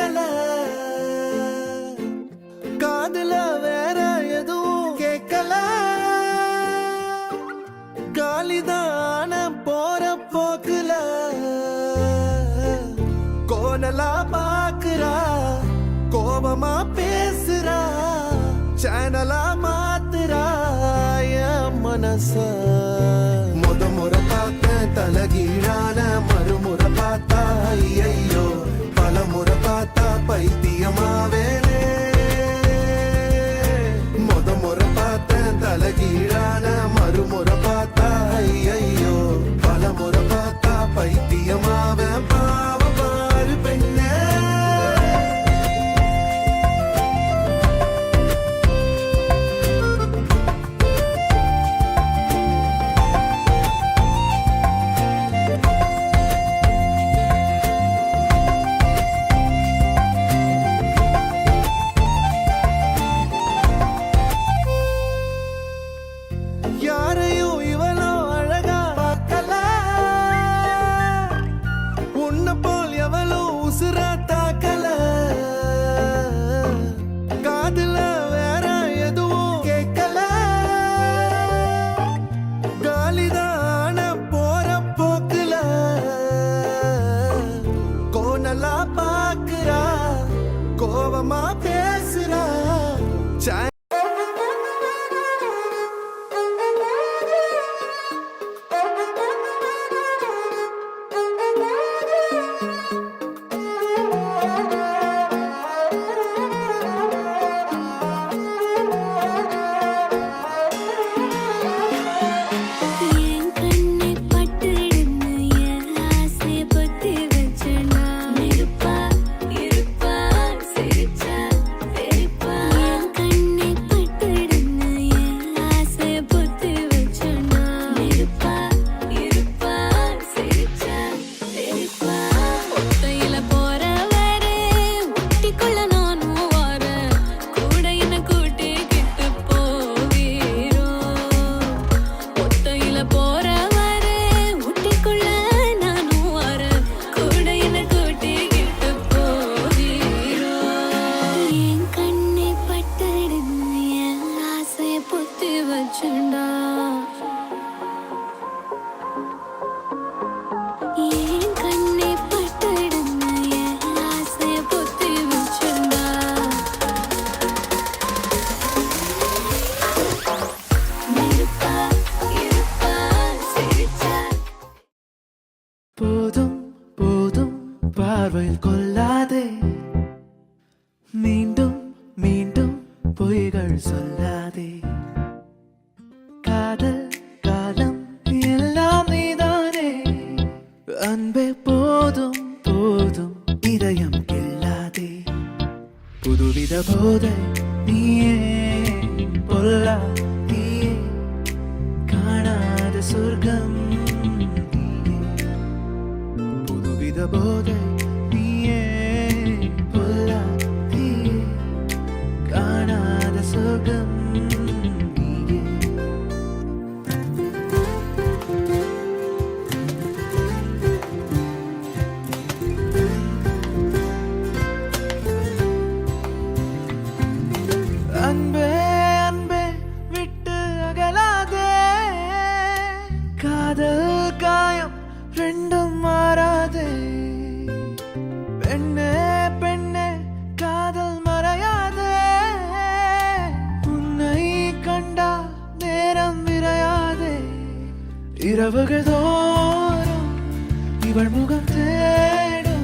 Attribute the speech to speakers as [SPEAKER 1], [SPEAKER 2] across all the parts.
[SPEAKER 1] பார்க்கல, காதுல வேற எதுவும் கேட்கல, காலிதான போற போக்குல கோணலா பாக்குறா, கோபமா பேசுறா, சேனலா மாத்துறா என் மனச. முறை பார்த்த தலகீழான மறுமுறை பார்த்தா ஐயோ, பல முறை பார்த்தா பைத்தியமாவேனே. முறை பார்த்த தலகீழான மறுமுறை பார்த்தா ஐயோ, பல முறை பார்த்தா பைத்தியமாவே. பாவ பாரு பெண்ணே, யாரையும் இவளோ அழகா பார்க்கல, உன்னை போல் எவளோ உசுரா தாக்கல, காதுல வேற எதுவும் கேட்கல, காலிதான போற போக்குல கோணலா பாக்குறா, கோபமா பேசுறா. போதும் போதும் பார்வையில் கொள்ளாதே, மீண்டும் மீண்டும் பொய்கள் சொல்லாதே. காதல் காலம் எல்லாம் நீதானே அன்பே, போதும் போதும் இதயம் கில்லாதே. புதுவித போதை நீயே, பொல்லா நீயே, காணாத சொர்க்கம் போதை நீயே, பொல்லா நீயே, காணாத சொர்க்கம் நீயே. அன்பே அன்பே விட்டு அகலாதே, காதல் காயம் ரெண்டும் மாறாதே. பெண்ணே பெண்ணே காதல் மறையாதே, உன்னை கண்டா நேரம் விரையாதே. இரவுகள் தோறும் இவள் முகம் தேடும்.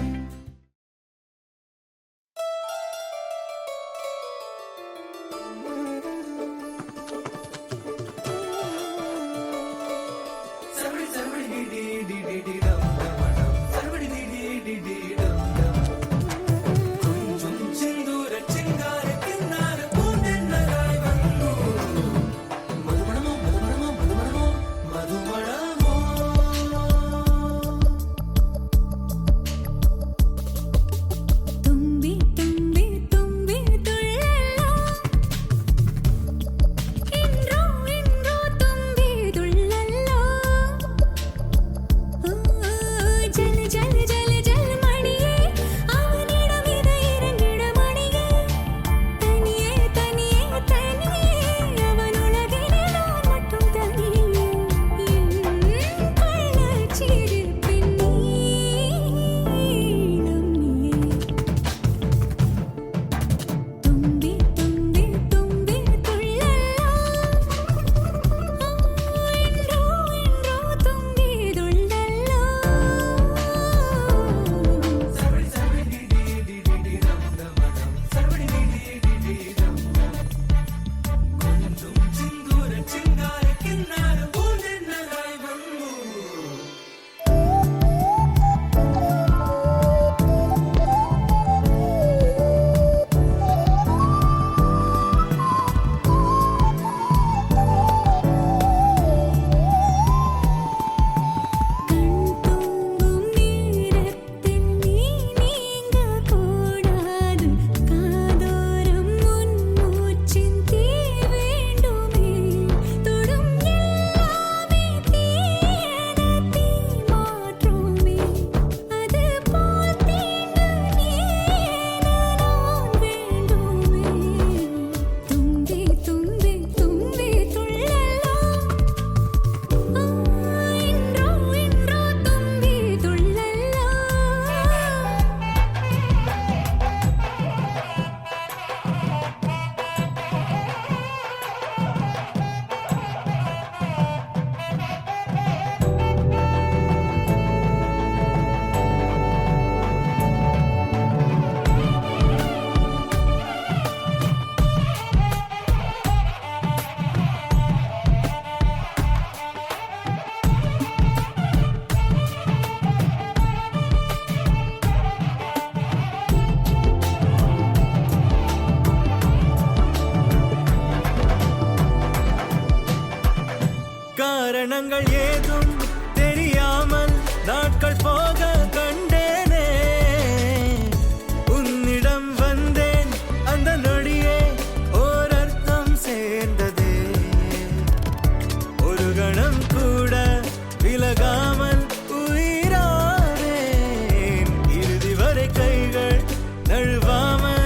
[SPEAKER 1] காரணங்கள் ஏதும் தெரியாமல் நாட்கள் போக கண்டேனே. உன்னிடம் வந்தேன் அந்த நொடியே ஓர் அர்த்தம் சேர்ந்ததே. ஒரு கணம் கூட விலகாமல் உயிரானேன். இறுதி வரை கைகள் நழுவாமல்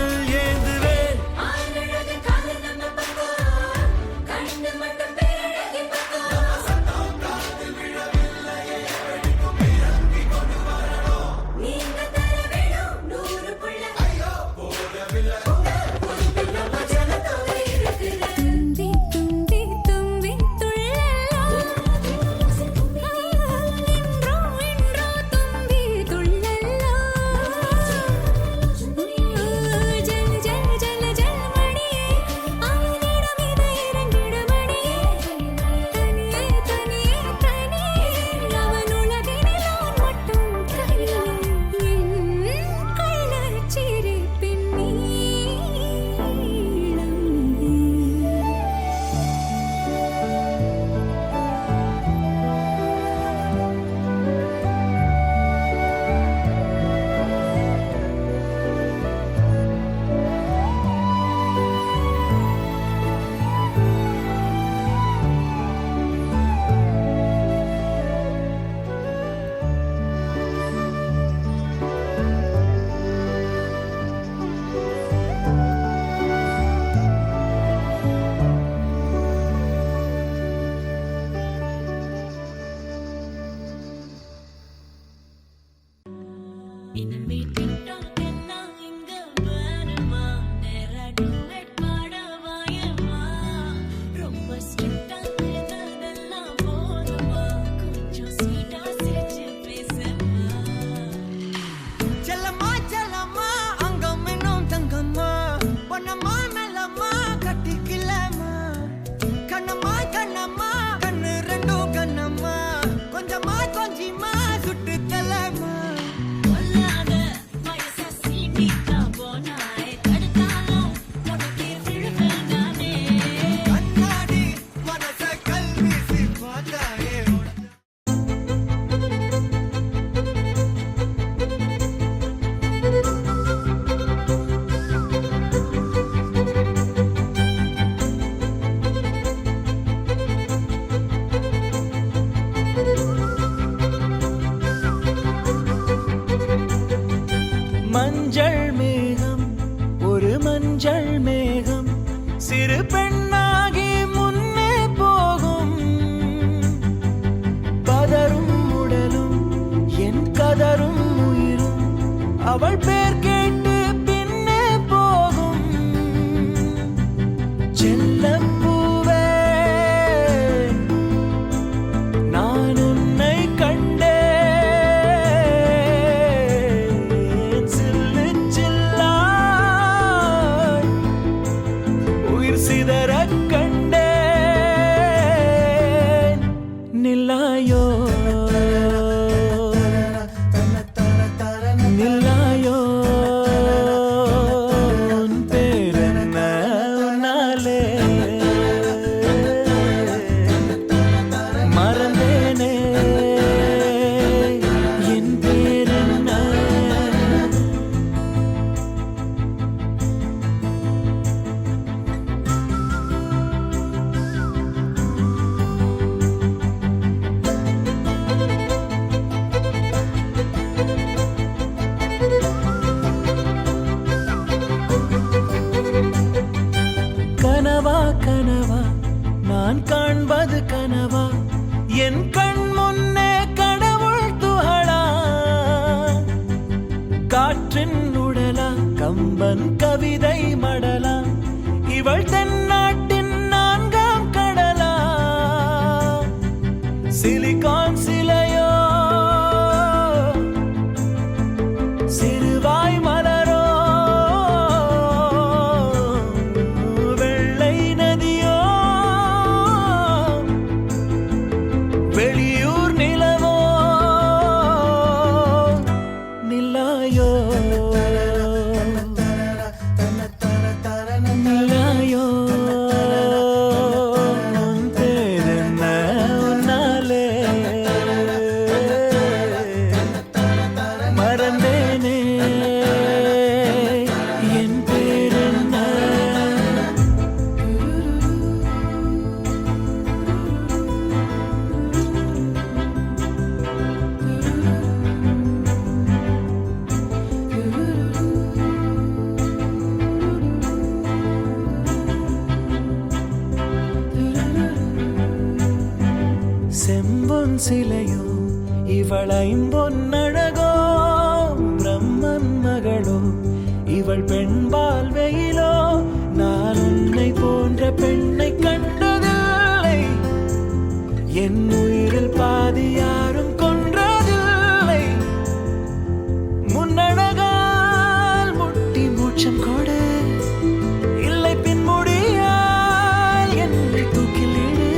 [SPEAKER 1] மஞ்சள் மேகம் ஒரு மஞ்சள் மேகம் சிறு பெண்ணாகி முன்னே போகும். பதரும் உடலும் என் கதரும் உயிரும் அவள் பேர் கேட்டு பின்னே போகும். செல்லப்பூவே நான் உன்னை கண்டே சிதறக் கண்டேன். நில்லாயோ நில்லாயோ உன் பேரென்ன உன்னாலே மறந்தேனே என் பேரென்ன. கனவா கனவா நான் காண்பது கனவா என் கண் முன்னே கடவுள் துகளா. காற்றின் உடலா கம்பன் கவிதை மடலா இவள் தென்னாட்டின் 4ஆம் கடலா. சிலிகான் சிலையோ சிறுவாய் மலரோ வெள்ளை நதியோ வெளி செம்பொன் சிலையோ இவள் ஐம்பொன்னழகோ, பிரம்மன் மகளோ இவள் பெண்பால் வெயிலோ, நான் உன்னை போன்ற பெண்ணை கண்டதில்லை, என் உயிரில் பாதி யாரும் கொன்றதில்லை. முன்னழகால் முட்டி மூச்சம் கொடு, இல்லை பின்முடியால் என்னை தூக்கிலிடு.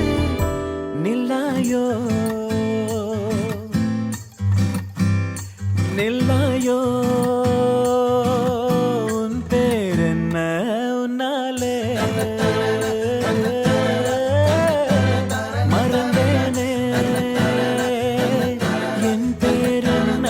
[SPEAKER 1] நில்லாயோ நில்லாயோ, உன் பேர் என்ன உன்னாலே மறந்தேனே, என் பேர் என்ன.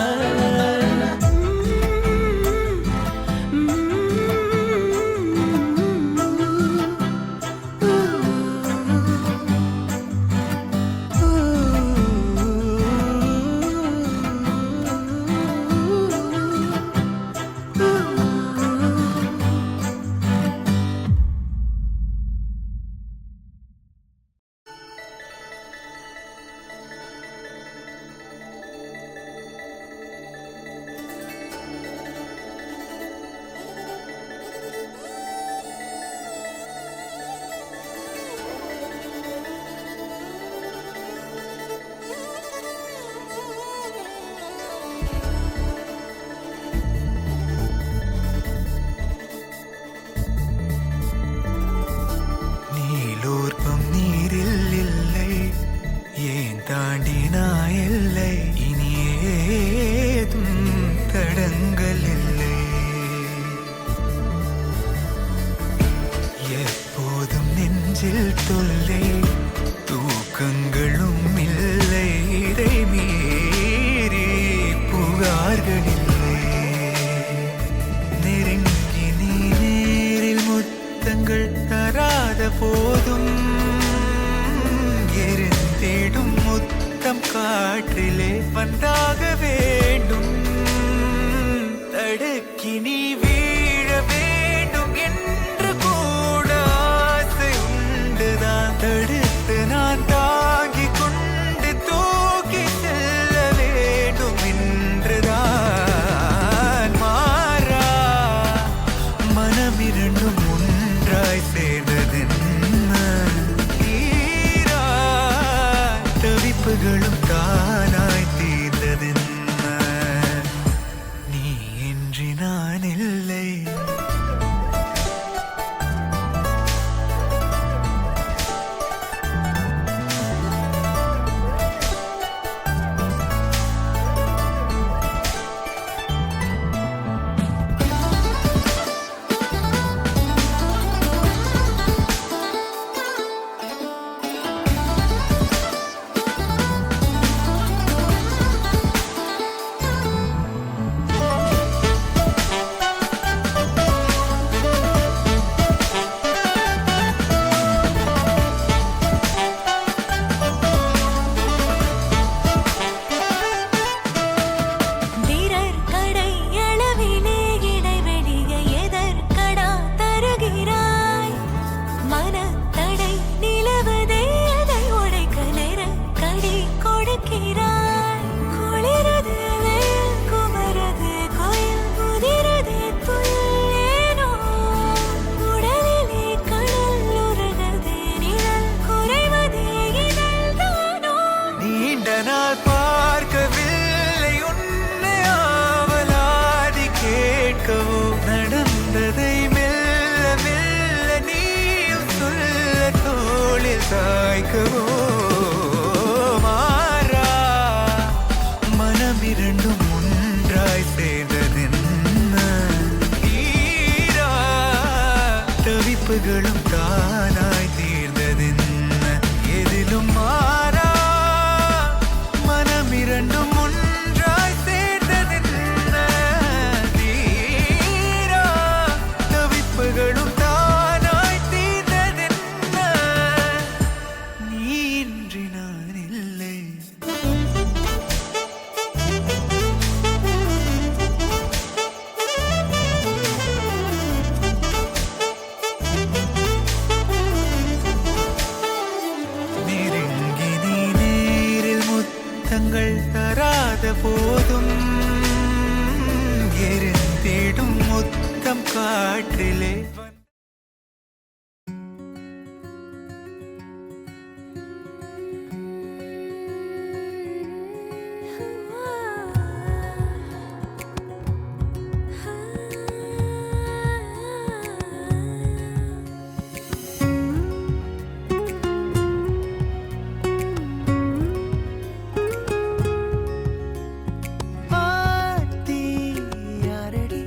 [SPEAKER 2] நீலூர்ப்பம் நீரில் இல்லை, ஏன் தாண்டினா எல்லை, இனி ஏதும் தடங்கள் இல்லை. எப்போதும் நெஞ்சில் தொல்லை, தூக்கங்களும் இல்லை, இதை மீறி புகார்கள் இல்லை. நெருங்கி நீ நேரில் முத்தங்கள் தராத போதும், எரிந்திடும் முத்தம் காற்றிலே வந்தாக வேண்டும். தடுக்கி நீ வீழ வேண்டும் என்று கூட ஆசை உண்டுதான். தடுத்து நான் தாங்கிக் கொண்டு தூக்கி செல்ல வேண்டும் என்றுதான். மாறா மனமிரண்டும் ஒன்றாய் சேர்ந்ததென்ன, தீரா தவிப்புகளும் தானாய் தீர்ந்ததென்ன, நீ இன்றி நான் இல்லை.
[SPEAKER 3] வீரர் கடை அளவிலே இடைவெளியை எதற்கடா தருகிறாய்? மனத்தடை நிலவதை அதை உடைக்க நெருக்கடி கொடுக்கிறாய். குளிரது வெயில் குமரது கோயில் முதிரது துள்ளேனோ, உடலிலே கடல் உருகது நிழல் குறைவதே இதழ்தானோ.
[SPEAKER 2] நீண்ட நாள் பார்க்கவில்லை உன்னை ஆவலாதி கேட்கவோ, நடந்ததை மெல்ல மெல்ல நீயும் சொல்ல தோளில் சாய்க்கவோ. மாறா மனமிரண்டும் ஒன்றாய் சேர்ந்ததென்ன, தீரா தவிப்புகளும் தானாய் தீர்ந்ததென்ன, எதிலும் மாறா மனமிரண்டும் ஒன்றாய் சேர்ந்ததென்ன, தீரா தவிப்புகளும் தானாய் தீர்ந்ததென்ன, நீ தொடாத போதும் எரிந்திடும் முத்தம் காற்றிலே
[SPEAKER 1] ஆத்தி யாரடி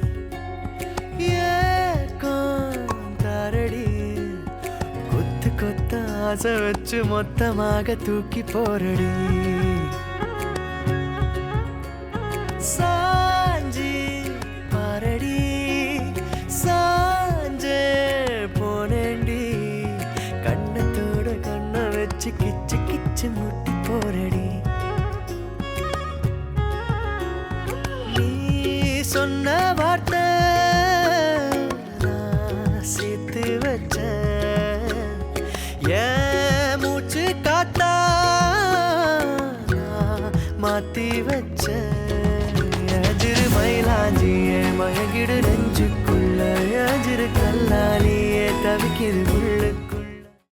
[SPEAKER 1] ஏக்கம் தாரடி கொத்து கொத்த ஆசை வச்சு மொத்தமாக தூக்கி போரடி சாஞ்சி பாரடி சாஞ்சே போனேண்டி கண்ணத்தோட கண்ணை வச்சு கிச்சு கிச்சு முட்டி போரடி நீ சொன்ன வார்த்தை நான் சேர்த்து வச்சேன் என் மூச்சு காத்தா நான் மாத்தி வச்சேன் எஜிரு மயிலாஞ்சியே மயங்கிடு நெஞ்சுக்குள்ள எஜிரு கல்லாலியே தவிக்கிது உள்ள